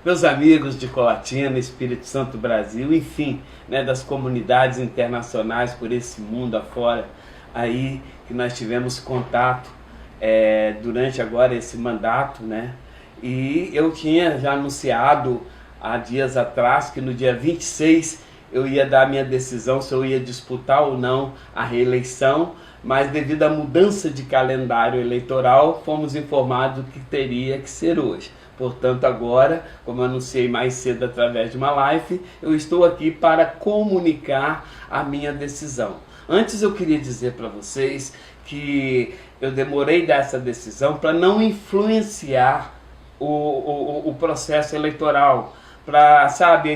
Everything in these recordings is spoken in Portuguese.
meus amigos de Colatina, Espírito Santo, Brasil, enfim, né, das comunidades internacionais por esse mundo afora, aí que nós tivemos contato durante agora esse mandato, né? E eu tinha já anunciado há dias atrás que no dia 26 eu ia dar minha decisão se eu ia disputar ou não a reeleição, mas devido à mudança de calendário eleitoral, fomos informados que teria que ser hoje. Portanto, agora, como eu anunciei mais cedo através de uma live, eu estou aqui para comunicar a minha decisão. Antes eu queria dizer para vocês que eu demorei dessa decisão para não influenciar o processo eleitoral.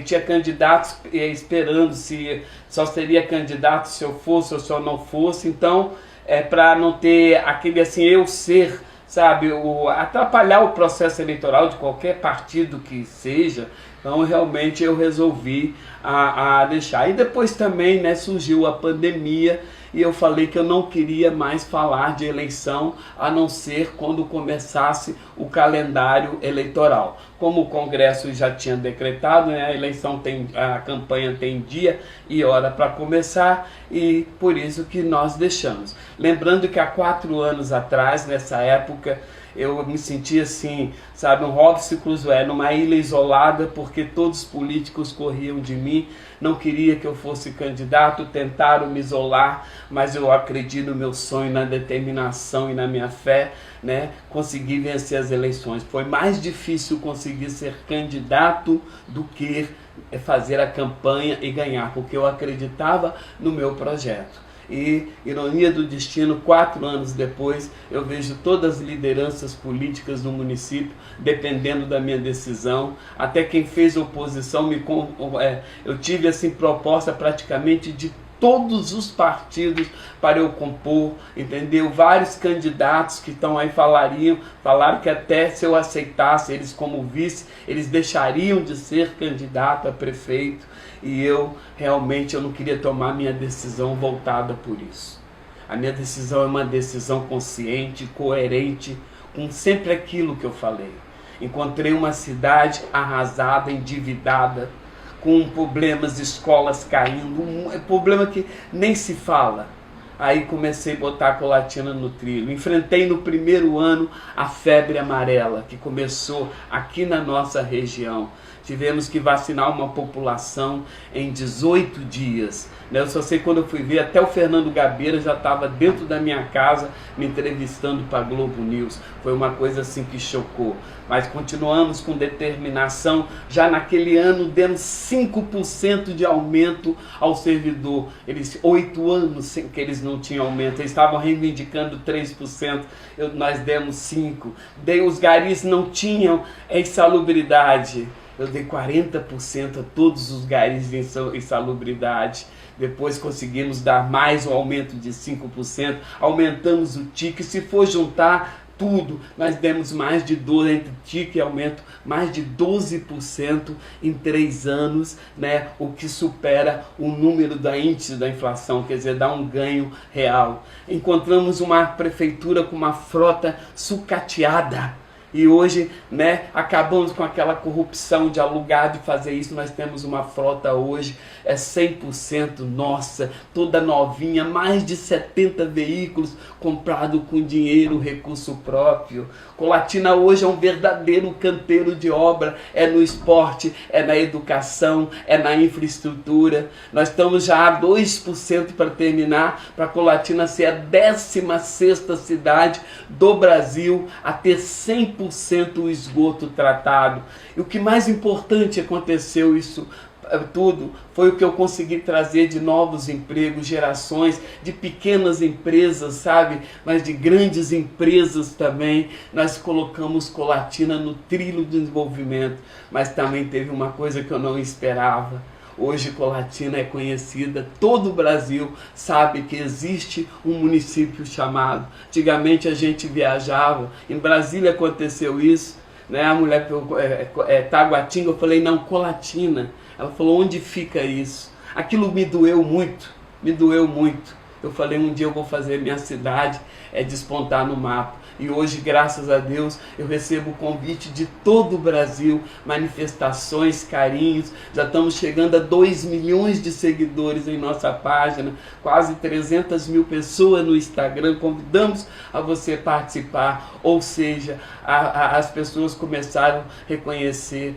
Tinha candidatos esperando se só seria candidato se eu fosse ou se eu não fosse, então para não ter aquele assim, eu ser, atrapalhar o processo eleitoral de qualquer partido que seja. Então realmente eu resolvi deixar. E depois também, né, surgiu a pandemia e eu falei que eu não queria mais falar de eleição a não ser quando começasse o calendário eleitoral. Como o Congresso já tinha decretado, né, a campanha tem dia e hora para começar, e por isso que nós deixamos. Lembrando que há 4 anos atrás, nessa época, eu me sentia assim, um Robson Crusoe, numa ilha isolada, porque todos os políticos corriam de mim, não queria que eu fosse candidato, tentaram me isolar, mas eu acredito no meu sonho, na determinação e na minha fé, né? Consegui vencer as eleições. Foi mais difícil conseguir ser candidato do que fazer a campanha e ganhar, porque eu acreditava no meu projeto. E, ironia do destino, 4 anos depois, eu vejo todas as lideranças políticas do município dependendo da minha decisão. Até quem fez oposição, eu tive assim, proposta praticamente de todos os partidos para eu compor, entendeu? Vários candidatos que estão aí falaram que até se eu aceitasse eles como vice, eles deixariam de ser candidato a prefeito, e eu realmente não queria tomar minha decisão voltada por isso. A minha decisão é uma decisão consciente, coerente, com sempre aquilo que eu falei. Encontrei uma cidade arrasada, endividada, com problemas, escolas caindo, um problema que nem se fala. Aí comecei a botar a Colatina no trilho. Enfrentei no primeiro ano a febre amarela, que começou aqui na nossa região. Tivemos que vacinar uma população em 18 dias. Eu só sei quando eu fui ver, até o Fernando Gabeira já estava dentro da minha casa me entrevistando para a Globo News. Foi uma coisa assim que chocou. Mas continuamos com determinação. Já naquele ano demos 5% de aumento ao servidor. 8 anos sem que eles não tinham aumento. Eles estavam reivindicando 3%. Nós demos 5%. Os garis não tinham insalubridade. Eu dei 40% a todos os garis de insalubridade. Depois conseguimos dar mais um aumento de 5%. Aumentamos o TIC. Se for juntar tudo, nós demos mais de 12%, entre TIC e aumento, mais de 12% em 3 anos, né? O que supera o número da índice da inflação, quer dizer, dá um ganho real. Encontramos uma prefeitura com uma frota sucateada. E hoje, né, acabamos com aquela corrupção de alugar, de fazer isso. Nós temos uma frota hoje, 100% nossa, toda novinha, mais de 70 veículos comprados com dinheiro, recurso próprio. Colatina hoje é um verdadeiro canteiro de obra, é no esporte, é na educação, é na infraestrutura. Nós estamos já a 2% para terminar, para Colatina ser a 16ª cidade do Brasil a ter 100% o esgoto tratado. E o que mais importante aconteceu isso tudo foi o que eu consegui trazer de novos empregos, gerações de pequenas empresas, mas de grandes empresas também. Nós colocamos Colatina no trilho do desenvolvimento, mas também teve uma coisa que eu não esperava. Hoje Colatina é conhecida, todo o Brasil sabe que existe um município chamado. Antigamente a gente viajava, em Brasília aconteceu isso, né? A mulher Taguatinga, eu falei, não, Colatina. Ela falou, onde fica isso? Aquilo me doeu muito, me doeu muito. Eu falei, um dia eu vou fazer minha cidade despontar no mapa. E hoje, graças a Deus, eu recebo o convite de todo o Brasil, manifestações, carinhos. Já estamos chegando a 2 milhões de seguidores em nossa página, quase 300 mil pessoas no Instagram. Convidamos a você participar, ou seja, as pessoas começaram a reconhecer.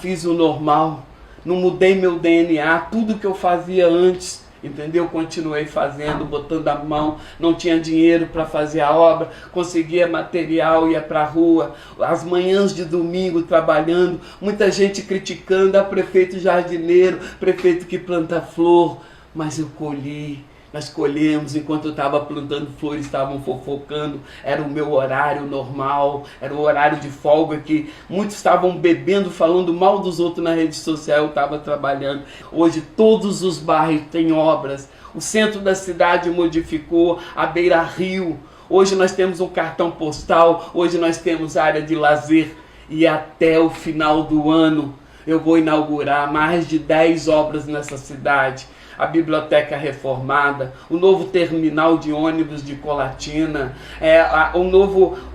Fiz o normal, não mudei meu DNA, tudo que eu fazia antes, entendeu? Continuei fazendo, botando a mão, não tinha dinheiro para fazer a obra, conseguia material, ia para a rua, as manhãs de domingo trabalhando, muita gente criticando, prefeito jardineiro, prefeito que planta flor, mas eu colhi. Nós colhemos, enquanto eu estava plantando flores, estavam fofocando, era o meu horário normal, era o horário de folga que muitos estavam bebendo, falando mal dos outros na rede social, eu estava trabalhando. Hoje todos os bairros têm obras, o centro da cidade modificou, a beira-rio, hoje nós temos um cartão postal, hoje nós temos área de lazer e até o final do ano eu vou inaugurar mais de 10 obras nessa cidade. A biblioteca reformada, o novo terminal de ônibus de Colatina,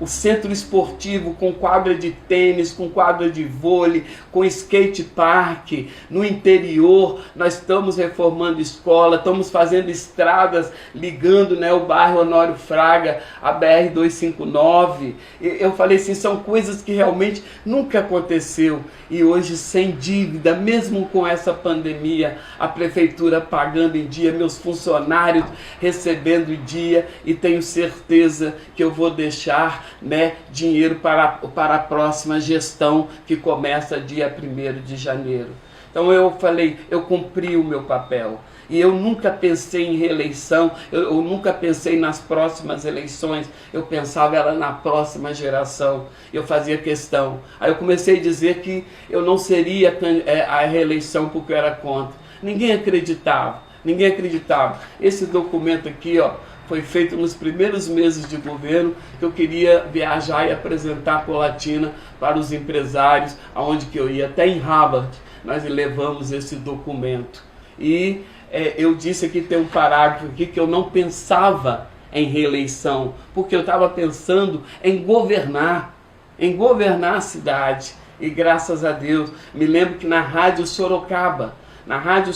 o centro esportivo com quadra de tênis, com quadra de vôlei, com skate park. No interior, nós estamos reformando escola, estamos fazendo estradas, ligando, o bairro Honório Fraga, a BR-259. Eu falei assim, são coisas que realmente nunca aconteceu. E hoje, sem dívida, mesmo com essa pandemia, a prefeitura pagando em dia, meus funcionários recebendo em dia, e tenho certeza que eu vou deixar dinheiro para a próxima gestão que começa dia 1º de janeiro. Então eu falei, eu cumpri o meu papel. E eu nunca pensei em reeleição, eu nunca pensei nas próximas eleições, eu pensava ela na próxima geração, eu fazia questão. Aí eu comecei a dizer que eu não seria a reeleição porque eu era contra. Ninguém acreditava. Esse documento aqui, foi feito nos primeiros meses de governo, que eu queria viajar e apresentar Colatina para os empresários, aonde que eu ia, até em Harvard, nós levamos esse documento. E eu disse aqui, tem um parágrafo aqui, que eu não pensava em reeleição, porque eu estava pensando em governar a cidade. E graças a Deus, me lembro que na Rádio Sorocaba, na Rádio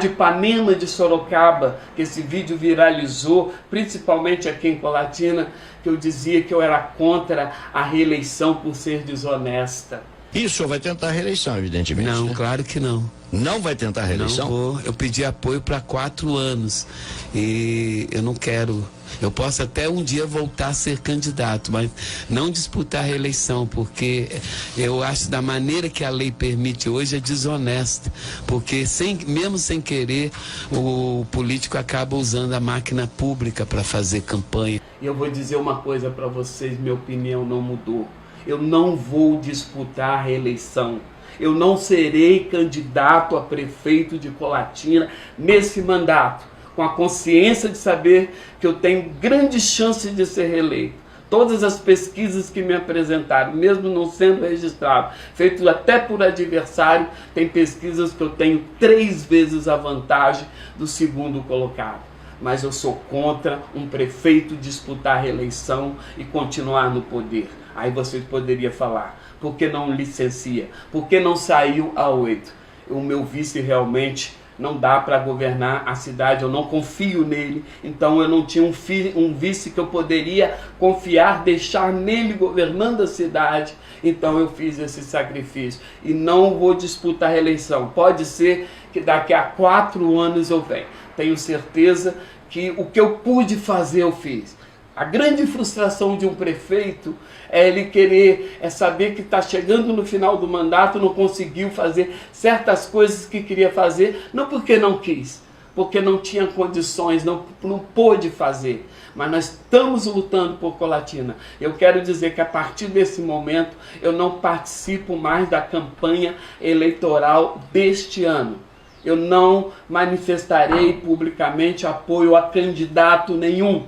Ipanema de Sorocaba, que esse vídeo viralizou, principalmente aqui em Colatina, que eu dizia que eu era contra a reeleição por ser desonesta. E o senhor vai tentar a reeleição, evidentemente? Não, né? claro que não. Não vai tentar a reeleição? Não vou. Eu pedi apoio para 4 anos e eu não quero. Eu posso até um dia voltar a ser candidato, mas não disputar a reeleição, porque eu acho da maneira que a lei permite hoje é desonesta, porque mesmo sem querer o político acaba usando a máquina pública para fazer campanha. E eu vou dizer uma coisa para vocês, minha opinião não mudou. Eu não vou disputar a reeleição. Eu não serei candidato a prefeito de Colatina nesse mandato, com a consciência de saber que eu tenho grandes chances de ser reeleito. Todas as pesquisas que me apresentaram, mesmo não sendo registrado, feito até por adversário, tem pesquisas que eu tenho 3 vezes a vantagem do segundo colocado. Mas eu sou contra um prefeito disputar a reeleição e continuar no poder. Aí você poderia falar, por que não licencia? Por que não saiu a 8? O meu vice realmente não dá para governar a cidade, eu não confio nele, então eu não tinha um vice que eu poderia confiar, deixar nele governando a cidade, então eu fiz esse sacrifício e não vou disputar a reeleição. Pode ser que daqui a 4 anos eu venha, tenho certeza que o que eu pude fazer eu fiz. A grande frustração de um prefeito é ele querer, saber que está chegando no final do mandato, não conseguiu fazer certas coisas que queria fazer, não porque não quis, porque não tinha condições, não pôde fazer. Mas nós estamos lutando por Colatina. Eu quero dizer que a partir desse momento eu não participo mais da campanha eleitoral deste ano. Eu não manifestarei publicamente apoio a candidato nenhum.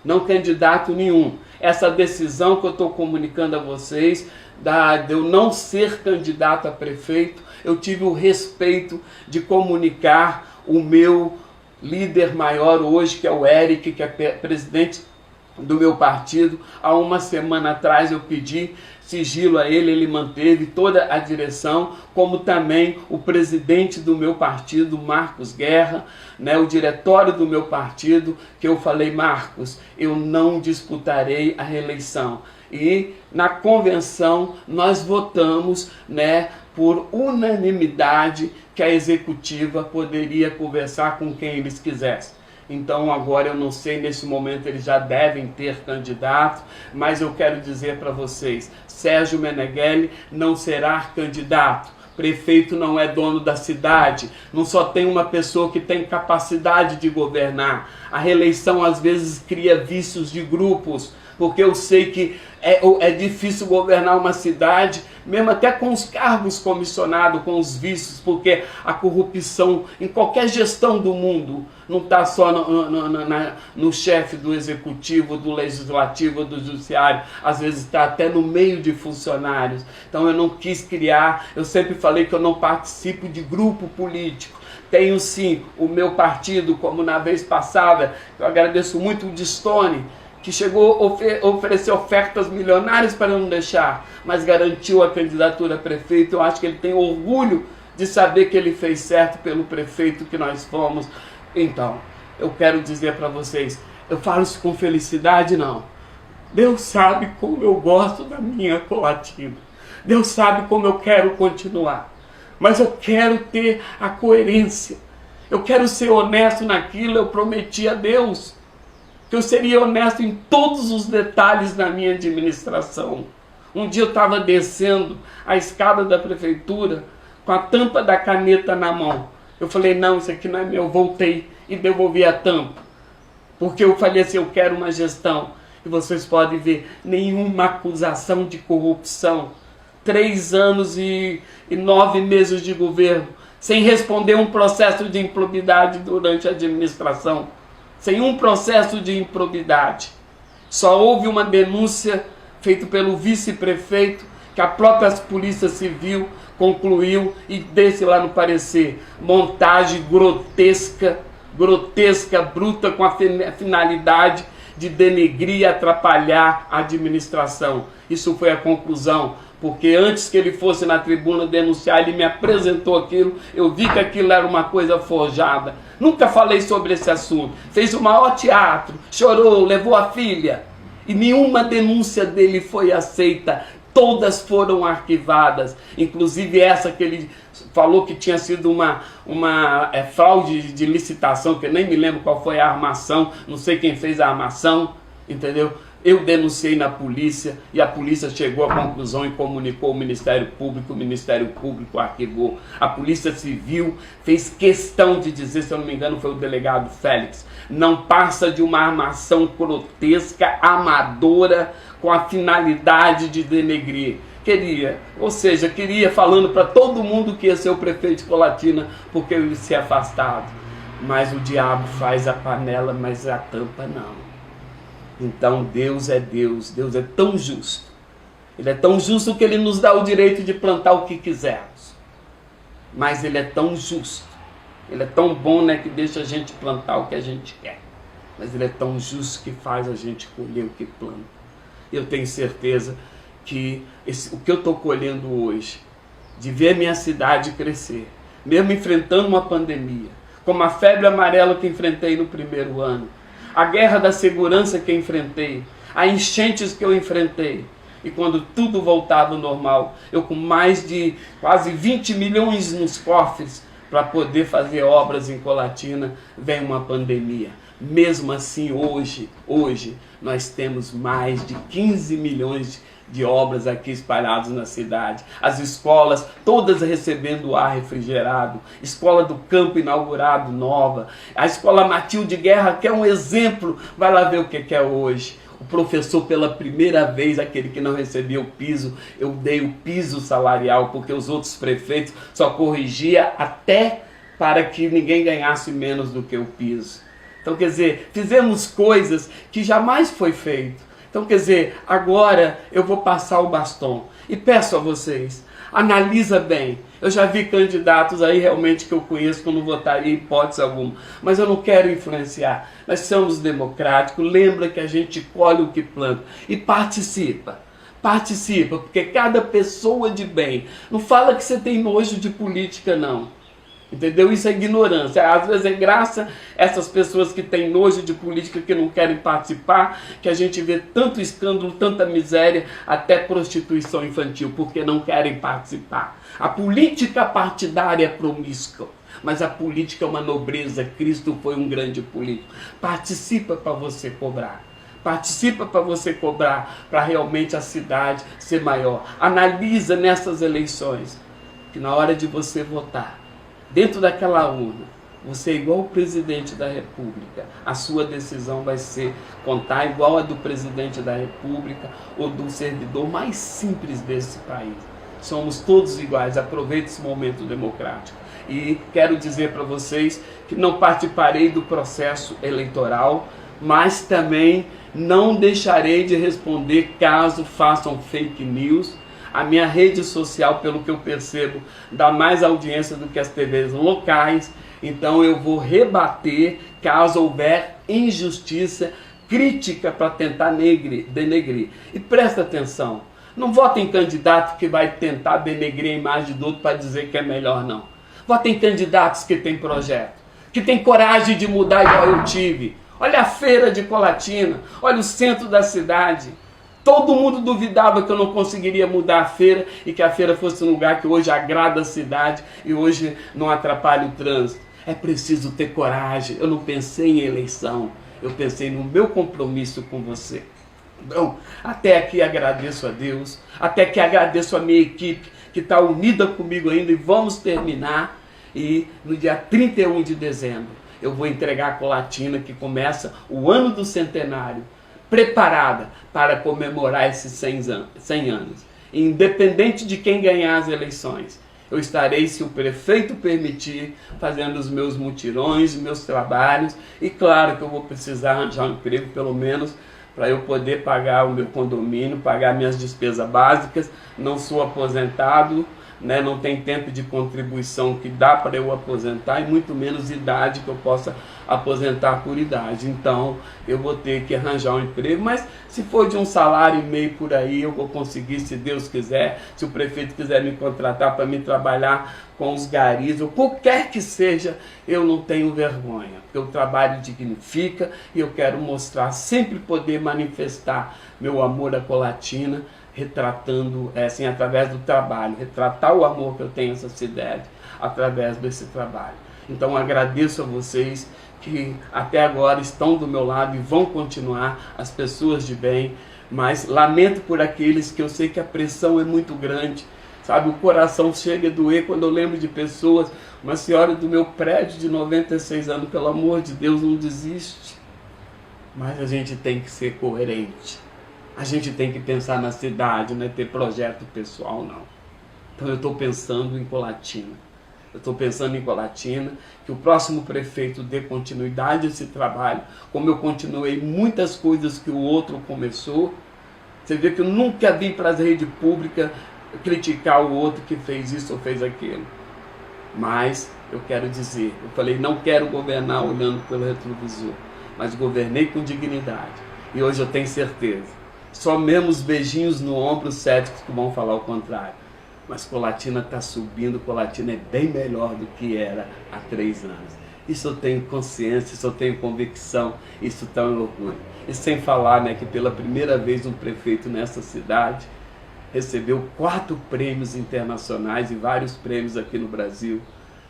Não candidato nenhum. Essa decisão que eu estou comunicando a vocês, de eu não ser candidato a prefeito, eu tive o respeito de comunicar o meu líder maior hoje, que é o Eric, que é presidente do meu partido. Há uma semana atrás eu pedi sigilo a ele, ele manteve toda a direção, como também o presidente do meu partido, Marcos Guerra, né, o diretório do meu partido, que eu falei: Marcos, eu não disputarei a reeleição. E na convenção nós votamos, né, por unanimidade, que a executiva poderia conversar com quem eles quisessem. Então agora eu não sei, nesse momento eles já devem ter candidato, mas eu quero dizer para vocês, Sérgio Meneghelli não será candidato. Prefeito não é dono da cidade, não só tem uma pessoa que tem capacidade de governar. A reeleição às vezes cria vícios de grupos, porque eu sei que é difícil governar uma cidade, mesmo até com os cargos comissionados, com os vícios, porque a corrupção em qualquer gestão do mundo não está só no chefe do executivo, do legislativo, do judiciário, às vezes está até no meio de funcionários. Então eu não quis criar, eu sempre falei que eu não participo de grupo político. Tenho sim o meu partido, como na vez passada, eu agradeço muito o Distone, que chegou a oferecer ofertas milionárias para não deixar, mas garantiu a candidatura a prefeito. Eu acho que ele tem orgulho de saber que ele fez certo pelo prefeito que nós fomos. Então, eu quero dizer para vocês, eu falo isso com felicidade, não. Deus sabe como eu gosto da minha Colatina. Deus sabe como eu quero continuar. Mas eu quero ter a coerência. Eu quero ser honesto naquilo, eu prometi a Deus que eu seria honesto em todos os detalhes da minha administração. Um dia eu estava descendo a escada da prefeitura com a tampa da caneta na mão. Eu falei: não, isso aqui não é meu. Voltei e devolvi a tampa. Porque eu falei assim: eu quero uma gestão. E vocês podem ver, nenhuma acusação de corrupção. 3 anos e 9 meses de governo, sem responder um processo de improbidade durante a administração. Sem um processo de improbidade. Só houve uma denúncia feita pelo vice-prefeito, que a própria Polícia Civil concluiu e desse lá no parecer. Montagem grotesca, bruta, com a finalidade de denegrir e atrapalhar a administração. Isso foi a conclusão, porque antes que ele fosse na tribuna denunciar, ele me apresentou aquilo, eu vi que aquilo era uma coisa forjada. Nunca falei sobre esse assunto. Fez o maior teatro, chorou, levou a filha. E nenhuma denúncia dele foi aceita. Todas foram arquivadas. Inclusive essa que ele falou que tinha sido uma fraude de licitação, que eu nem me lembro qual foi a armação, não sei quem fez a armação, entendeu? Eu denunciei na polícia e a polícia chegou à conclusão e comunicou ao Ministério Público, o Ministério Público arquivou. A Polícia Civil fez questão de dizer, se eu não me engano foi o delegado Félix, não passa de uma armação grotesca, amadora, com a finalidade de denegrir. Queria falando para todo mundo que ia ser o prefeito de Colatina, porque eu ia ser afastado. Mas o diabo faz a panela, mas a tampa não. Então Deus é tão justo. Ele é tão justo que ele nos dá o direito de plantar o que quisermos. Mas ele é tão justo. Ele é tão bom, né, que deixa a gente plantar o que a gente quer. Mas ele é tão justo que faz a gente colher o que planta. Eu tenho certeza que o que eu estou colhendo hoje, de ver minha cidade crescer, mesmo enfrentando uma pandemia, como a febre amarela que enfrentei no primeiro ano, a guerra da segurança que eu enfrentei, as enchentes que eu enfrentei, e quando tudo voltava ao normal, eu com mais de quase 20 milhões nos cofres para poder fazer obras em Colatina, vem uma pandemia. Mesmo assim, hoje, nós temos mais de 15 milhões de obras aqui espalhadas na cidade. As escolas todas recebendo ar refrigerado. Escola do Campo inaugurado nova. A Escola Matilde Guerra, que é um exemplo. Vai lá ver o que é hoje. O professor, pela primeira vez, aquele que não recebia o piso, eu dei o piso salarial, porque os outros prefeitos só corrigia até para que ninguém ganhasse menos do que o piso. Então, quer dizer, fizemos coisas que jamais foi feito. Então, quer dizer, agora eu vou passar o bastão. E peço a vocês, analisa bem. Eu já vi candidatos aí realmente que eu conheço que eu não votaria em hipótese alguma. Mas eu não quero influenciar. Nós somos democráticos. Lembra que a gente colhe o que planta. E participa. Participa, porque cada pessoa de bem. Não fala que você tem nojo de política, não. Entendeu? Isso é ignorância. Às vezes é graça essas pessoas que têm nojo de política, que não querem participar, que a gente vê tanto escândalo, tanta miséria, até prostituição infantil, porque não querem participar. A política partidária é promíscua, mas a política é uma nobreza. Cristo foi um grande político. Participa para você cobrar. Participa para você cobrar, para realmente a cidade ser maior. Analisa nessas eleições, que na hora de você votar, dentro daquela urna, você é igual o presidente da República. A sua decisão vai ser contar igual a do presidente da República ou do servidor mais simples desse país. Somos todos iguais. Aproveite esse momento democrático. E quero dizer para vocês que não participarei do processo eleitoral, mas também não deixarei de responder caso façam fake news. A minha rede social, pelo que eu percebo, dá mais audiência do que as TVs locais. Então eu vou rebater caso houver injustiça, crítica para tentar denegrir. E presta atenção, não vote em candidato que vai tentar denegrir a imagem do outro para dizer que é melhor, não. Vote em candidatos que têm projeto, que têm coragem de mudar igual eu tive. Olha a feira de Colatina, olha o centro da cidade. Todo mundo duvidava que eu não conseguiria mudar a feira e que a feira fosse um lugar que hoje agrada a cidade e hoje não atrapalha o trânsito. É preciso ter coragem. Eu não pensei em eleição, eu pensei no meu compromisso com você. Então, até aqui agradeço a Deus, até aqui agradeço a minha equipe que está unida comigo ainda e vamos terminar. E no dia 31 de dezembro eu vou entregar a Colatina, que começa o ano do centenário, preparada para comemorar esses 100 anos. Independente de quem ganhar as eleições, eu estarei, se o prefeito permitir, fazendo os meus mutirões, meus trabalhos, e claro que eu vou precisar arranjar um emprego, pelo menos, para eu poder pagar o meu condomínio, pagar minhas despesas básicas. Não sou aposentado, né? Não tem tempo de contribuição que dá para eu aposentar, e muito menos idade que eu possa aposentar por idade. Então eu vou ter que arranjar um emprego, mas se for de 1,5 salário por aí, eu vou conseguir, se Deus quiser. Se o prefeito quiser me contratar para me trabalhar com os garis, ou qualquer que seja, eu não tenho vergonha, porque o trabalho dignifica, e eu quero mostrar, sempre poder manifestar meu amor à Colatina, retratando, assim, através do trabalho, retratar o amor que eu tenho a essa cidade, através desse trabalho. Então agradeço a vocês que até agora estão do meu lado e vão continuar, as pessoas de bem, mas lamento por aqueles que eu sei que a pressão é muito grande, sabe, o coração chega a doer quando eu lembro de pessoas. Uma senhora do meu prédio de 96 anos, pelo amor de Deus, não desiste. Mas a gente tem que ser coerente. A gente tem que pensar na cidade, não é ter projeto pessoal, não. Então eu estou pensando em Colatina. Eu estou pensando em Colatina, que o próximo prefeito dê continuidade a esse trabalho, como eu continuei muitas coisas que o outro começou. Você vê que eu nunca vim para a rede pública criticar o outro que fez isso ou fez aquilo. Mas eu quero dizer, eu falei, não quero governar olhando pelo retrovisor, mas governei com dignidade. E hoje eu tenho certeza. Só mesmo os beijinhos no ombro céticos que vão falar o contrário. Mas Colatina está subindo, Colatina é bem melhor do que era há 3 anos. Isso eu tenho consciência, isso eu tenho convicção, isso está um orgulho. E sem falar, né, que pela primeira vez um prefeito nessa cidade recebeu 4 prêmios internacionais e vários prêmios aqui no Brasil,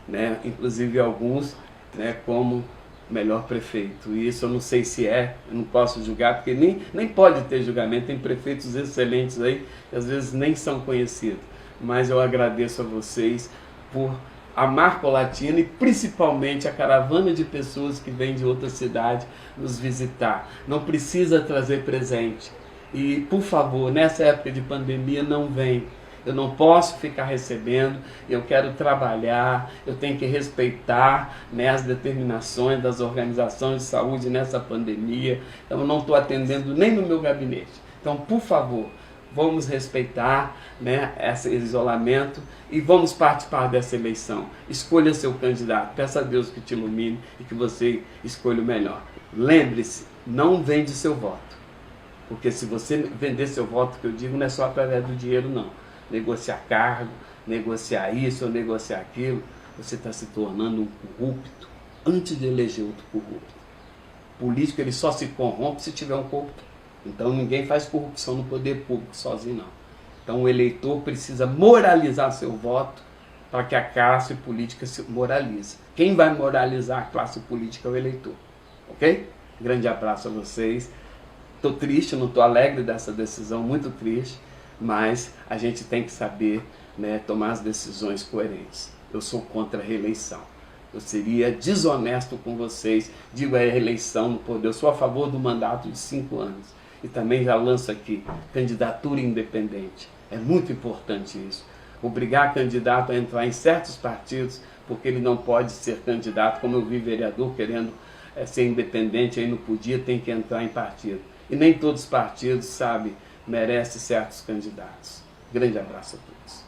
né, inclusive alguns, né, como melhor prefeito. E isso eu não sei se eu não posso julgar, porque nem pode ter julgamento. Tem prefeitos excelentes aí que às vezes nem são conhecidos. Mas eu agradeço a vocês por amar Colatina e principalmente a caravana de pessoas que vêm de outra cidade nos visitar. Não precisa trazer presente. E, por favor, nessa época de pandemia, não vem. Eu não posso ficar recebendo, eu quero trabalhar, eu tenho que respeitar, né, as determinações das organizações de saúde nessa pandemia. Então eu não estou atendendo nem no meu gabinete. Então, por favor, vamos respeitar, né, esse isolamento e vamos participar dessa eleição. Escolha seu candidato, peça a Deus que te ilumine e que você escolha o melhor. Lembre-se, não vende seu voto. Porque se você vender seu voto, que eu digo, não é só através do dinheiro, não. Negociar cargo, negociar isso ou negociar aquilo, você está se tornando um corrupto antes de eleger outro corrupto. Político, ele só se corrompe se tiver um corrupto. Então ninguém faz corrupção no poder público sozinho, não. Então o eleitor precisa moralizar seu voto para que a classe política se moralize. Quem vai moralizar a classe política é o eleitor. Ok? Grande abraço a vocês. Estou triste, não estou alegre dessa decisão, muito triste, mas a gente tem que saber, né, tomar as decisões coerentes. Eu sou contra a reeleição. Eu seria desonesto com vocês, digo a reeleição no poder. Eu sou a favor do mandato de 5 anos. E também já lanço aqui, candidatura independente. É muito importante isso. Obrigar candidato a entrar em certos partidos, porque ele não pode ser candidato, como eu vi vereador querendo ser independente, aí não podia, tem que entrar em partido. E nem todos os partidos, sabe, merecem certos candidatos. Grande abraço a todos.